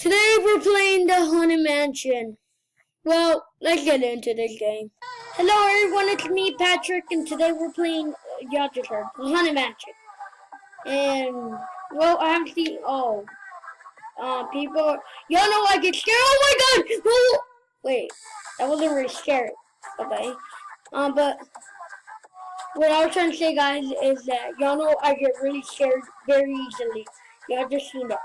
Today we're playing the Haunted Mansion. Well, let's get into this game. Hello everyone, it's me, Patrick, and today we're playing, y'all just heard, the Haunted Mansion. And, well, I haven't seen, people, y'all know I get scared, oh my god! No! Wait, that wasn't really scary, okay. But, what I was trying to say, guys, is that y'all know I get really scared very easily. Y'all just seen that.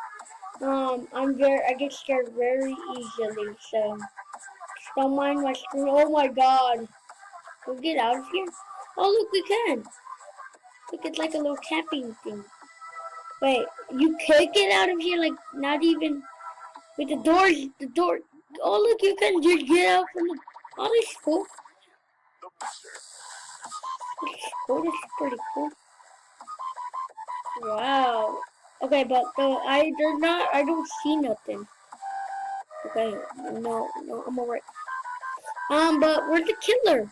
I get scared very easily, so don't mind my screen. Oh my god. We'll get out of here. Oh look, we can. Look, it's like a little camping thing. Wait, you could get out of here, like, not even, with the door. Oh look, you can just get out from the, oh, this is cool. This is pretty cool. Wow. Okay, but I don't see nothing. Okay, no, I'm alright. But where's the killer?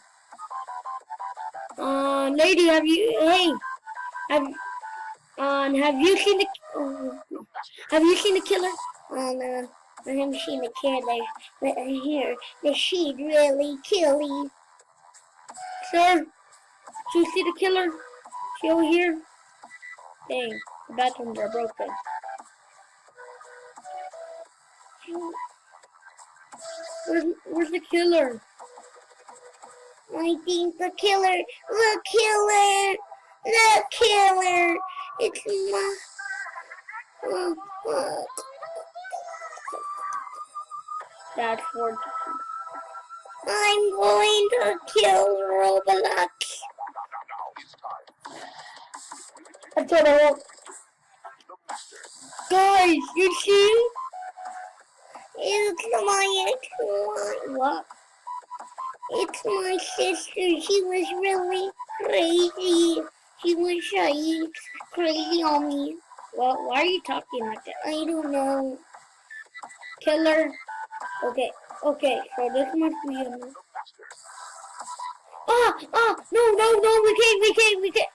Lady, have you seen the killer? No, I haven't seen the killer. But I hear that she'd really kill you. Sir, do you see the killer? She over here? Dang, the bathrooms are broken. Where's the killer? I think the killer, it's that's for. I'm going to kill Roblox. That's what I want. Guys, you see? What? It's my sister. She was really crazy. She was shy, crazy on me. Well, why are you talking like that? I don't know. Killer. Okay, so this must be a... No, we can't.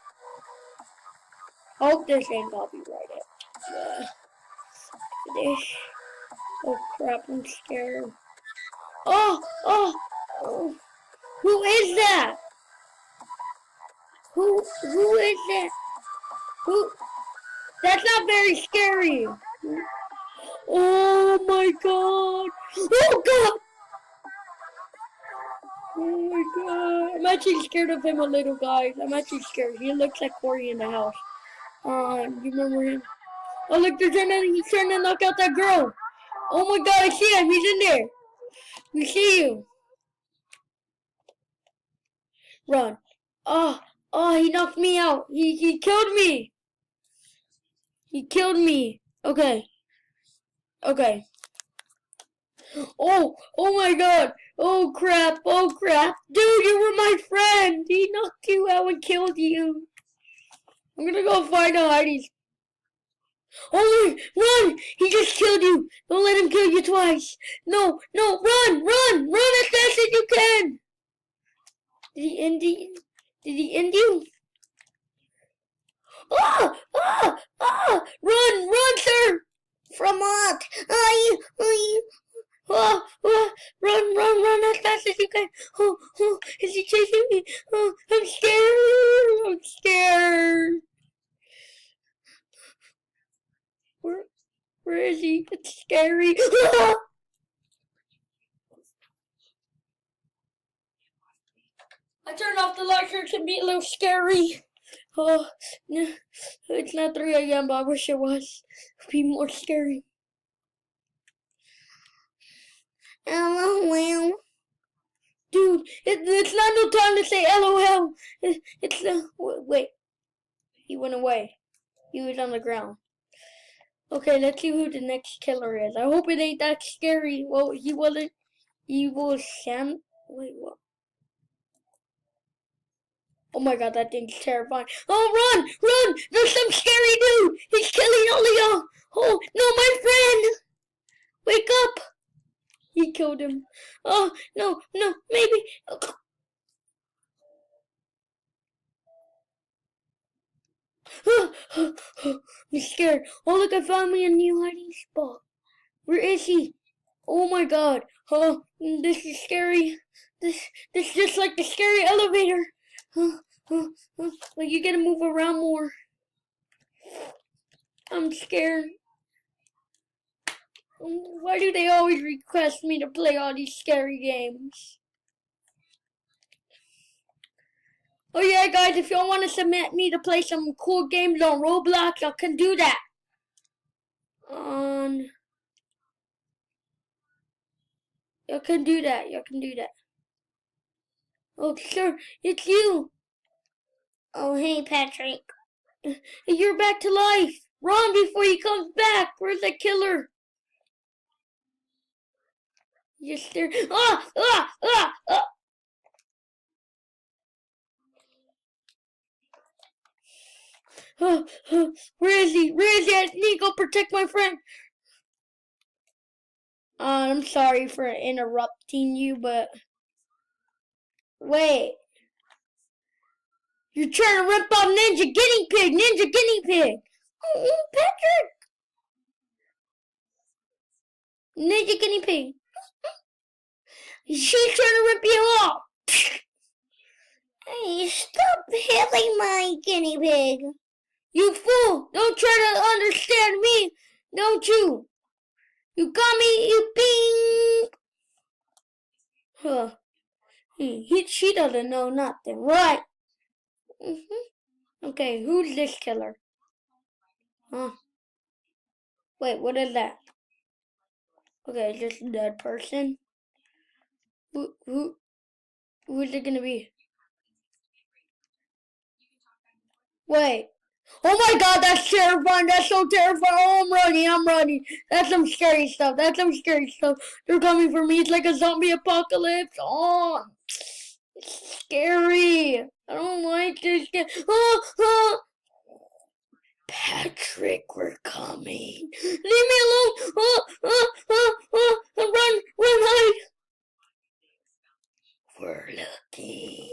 Hope this ain't copyrighted. This. Oh crap, I'm scared. Oh. Who is that? Who is that? Who? That's not very scary. Oh my god. Oh god. Oh my god. I'm actually scared of him a little, guys. I'm actually scared. He looks like Corey in the house. You remember him? Oh look, he's trying to knock out that girl. Oh my god, I see him. He's in there. We see you. Run. Oh, he knocked me out. He killed me. He killed me. Okay. Oh my god. Oh crap. Dude, you were my friend. He knocked you out and killed you. I'm gonna go find a hiding. Oh, run! He just killed you. Don't let him kill you twice. No, run as fast as you can. Did he end you? Run, sir! From what? Run as fast as you can. Is he chasing me? I'm scared. Where is he? It's scary. I turned off the light so it can be a little scary. Oh, no, it's not 3 a.m., but I wish it was. It'd be more scary. LOL. Dude, it's not no time to say LOL. Wait. He went away. He was on the ground. Okay, let's see who the next killer is. I hope it ain't that scary. Well, he wasn't. He was Sam. Wait, what? Oh my god, that thing's terrifying. Oh, run! There's some scary dude! He's killing all of y'all! Oh, no, my friend! Wake up! He killed him. Oh, no, maybe. I'm scared. Oh, look, I found me a new hiding spot. Where is he? Oh my god. Oh, this is scary. This is just like the scary elevator. Like you gotta move around more. I'm scared. Why do they always request me to play all these scary games? Oh yeah, guys, if y'all want to submit me to play some cool games on Roblox, y'all can do that. Y'all can do that. Y'all can do that. Oh, sure, it's you. Oh, hey, Patrick. You're back to life. Run before he comes back. Where's the killer? Just there. Ah, ah, ah, ah. Where is he? Where is he? I need to go protect my friend. I'm sorry for interrupting you, but wait. You're trying to rip off Ninja Guinea Pig! Ninja Guinea Pig! Oh, Patrick! Ninja Guinea Pig! She's trying to rip you off! Hey, stop hitting my guinea pig! You fool! Don't try to understand me! Don't you! You got me, you bing! Huh. She doesn't know nothing, right? Okay, who's this killer? Huh? Wait, what is that? Okay, just a dead person. Who's it gonna be? Wait. Oh my god, that's terrifying. That's so terrifying. Oh, I'm running. That's some scary stuff. They're coming for me. It's like a zombie apocalypse. Oh, it's scary. I don't like this. Patrick, we're coming. Leave me alone. Run, hide. We're looking.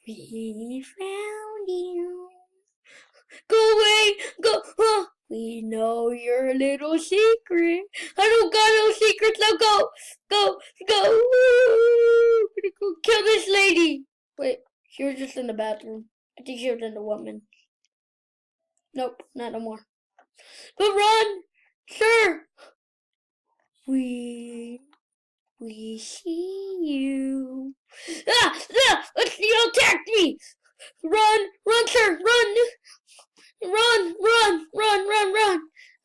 We found you. Go away! Go! We know your little secret. I don't got no secrets. Now go! Go! Go kill this lady. Wait, she was just in the bathroom. I think she was in the woman. Nope, not no more. But run! Sir! We see you. You attacked me! Run, sir, run! Run!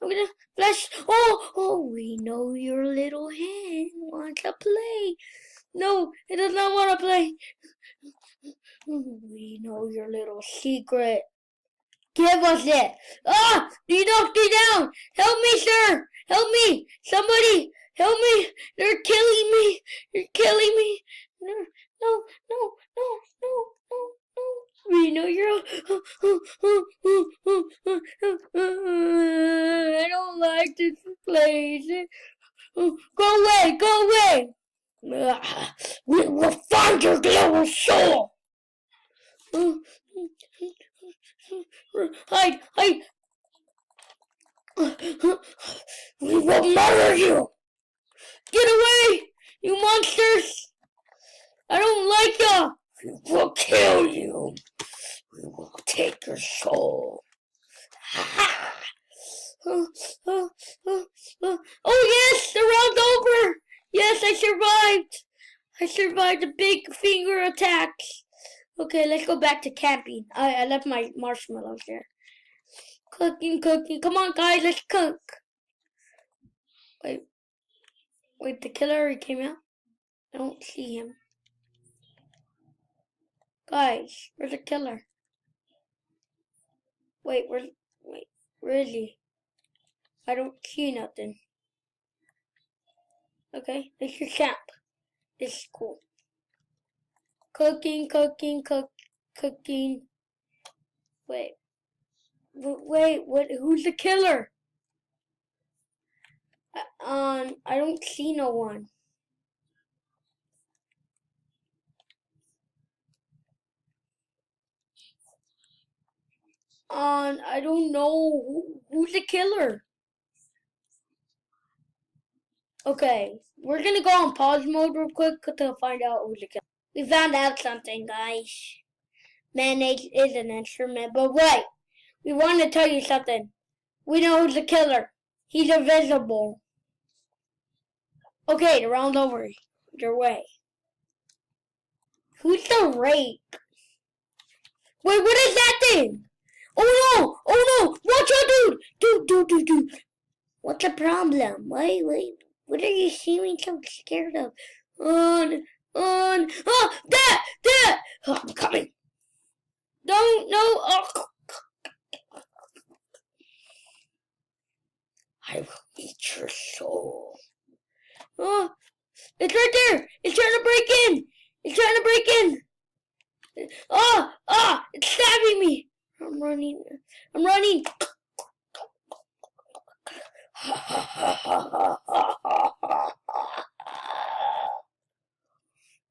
I'm gonna flash. Oh, we know your little hand wants to play. No, it does not want to play. We know your little secret. Give us it. Ah, you knocked me down. Help me, sir. Help me. Somebody, help me. They're killing me. No. We know you're. I don't like this place. Go away. We will find your little soul. Hide. We will murder you. Get away, you monsters. I don't like you. We will kill you. We will take your soul. Oh yes, the round's over. Yes, I survived the big finger attacks. Okay, let's go back to camping. I left my marshmallows there. Cooking. Come on, guys, let's cook. Wait, the killer already came out? I don't see him. Guys, where's the killer? Wait, where is he? I don't see nothing. Okay, let's just camp. This is cool. Cooking. Wait, what? Who's the killer? I don't see no one. I don't know. Who's the killer? Okay, we're gonna go on pause mode real quick to find out who's the killer. We found out something, guys. Mayonnaise is an instrument, but wait. We want to tell you something. We know who's the killer. He's invisible. Okay, the round's over. Your way. Who's the rake? Wait, what is that thing? Oh no! Oh no! Watch out, dude! Dude! What's the problem? Wait. What are you seeming so scared of? On! Oh, that! Oh, I'm coming. Don't, no! Oh. I will eat your soul. Oh, it's right there! It's trying to break in! It's trying to break in! It's stabbing me! I'm running.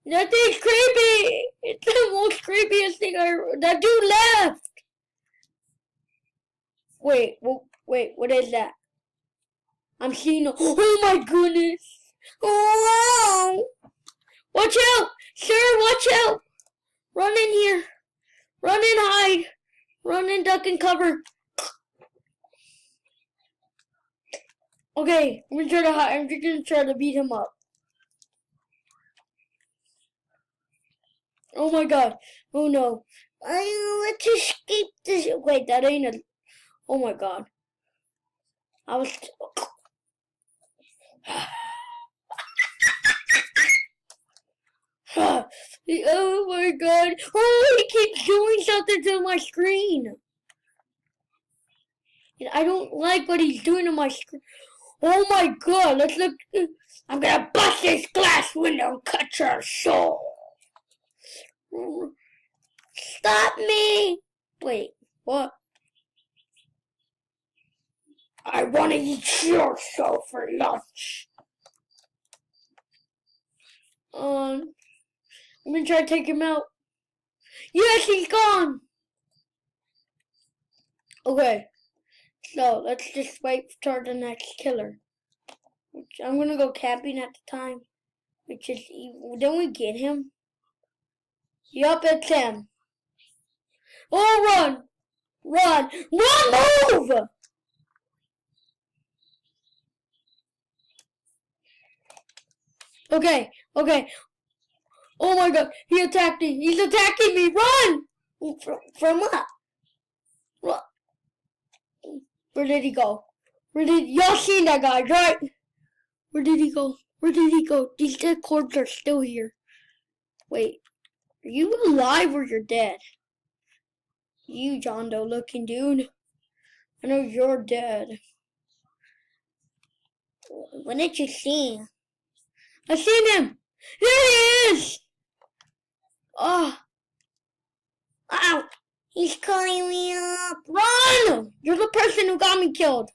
That thing's creepy! It's the most creepiest thing I ever. That dude left! Wait, what is that? I'm seeing oh my goodness! Oh! Watch out! Sir, watch out! Run in here! Run and hide! Run and duck and cover! Okay, I'm gonna try to hide. I'm just gonna try to beat him up. Oh my god. Oh no. Let's escape this. Wait, that ain't a. Oh my god. I was. Oh my god. Oh, he keeps doing something to my screen. And I don't like what he's doing to my screen. Oh my god. Let's look. I'm gonna bust this glass window and cut your soul. Stop me! Wait, what? I want to eat your soul for lunch. I'm gonna try to take him out. Yes, he's gone! Okay, so let's just wait for the next killer. I'm gonna go camping at the time. Which is, didn't we get him? Yup, it's him. Oh, run, move! Okay. Oh my god, he attacked me. He's attacking me. Run! From what? What? Where did he go? Y'all seen that guy, right? Where did he go? These dead corpses are still here. Wait, are you alive or you're dead? You John Doe looking dude. I know you're dead. When did you see him? I seen him! There he is! Oh. Ow! He's calling me up. Run! You're the person who got me killed.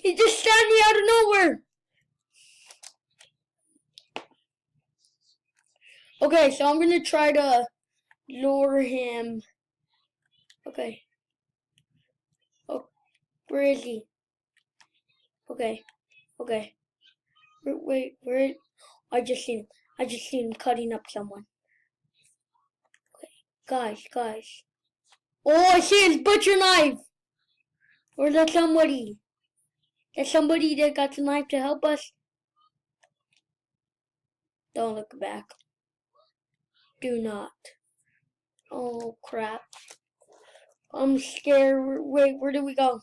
He's just standing out of nowhere. Okay, so I'm gonna try to lure him. Okay. Oh, where is he? Okay. Wait, where? I just seen him cutting up someone. Okay, guys. Oh, I see his butcher knife. Or that somebody? There's somebody that got the knife to help us. Don't look back. Do not. Oh crap. I'm scared. Wait, where do we go?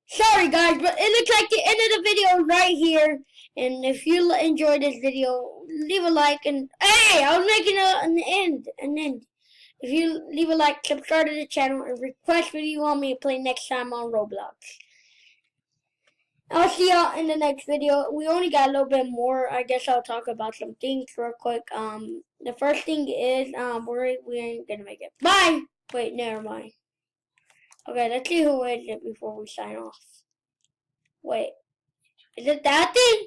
Sorry guys, but it looks like the end of the video right here. And if you enjoyed this video, leave a like and hey, I was making an end. If you leave a like, subscribe to the channel, and request what you want me to play next time on Roblox. I'll see y'all in the next video. We only got a little bit more. I guess I'll talk about some things real quick. The first thing is we ain't gonna make it. Bye. Wait, never mind. Okay, let's see who is it before we sign off. Wait, is it that thing?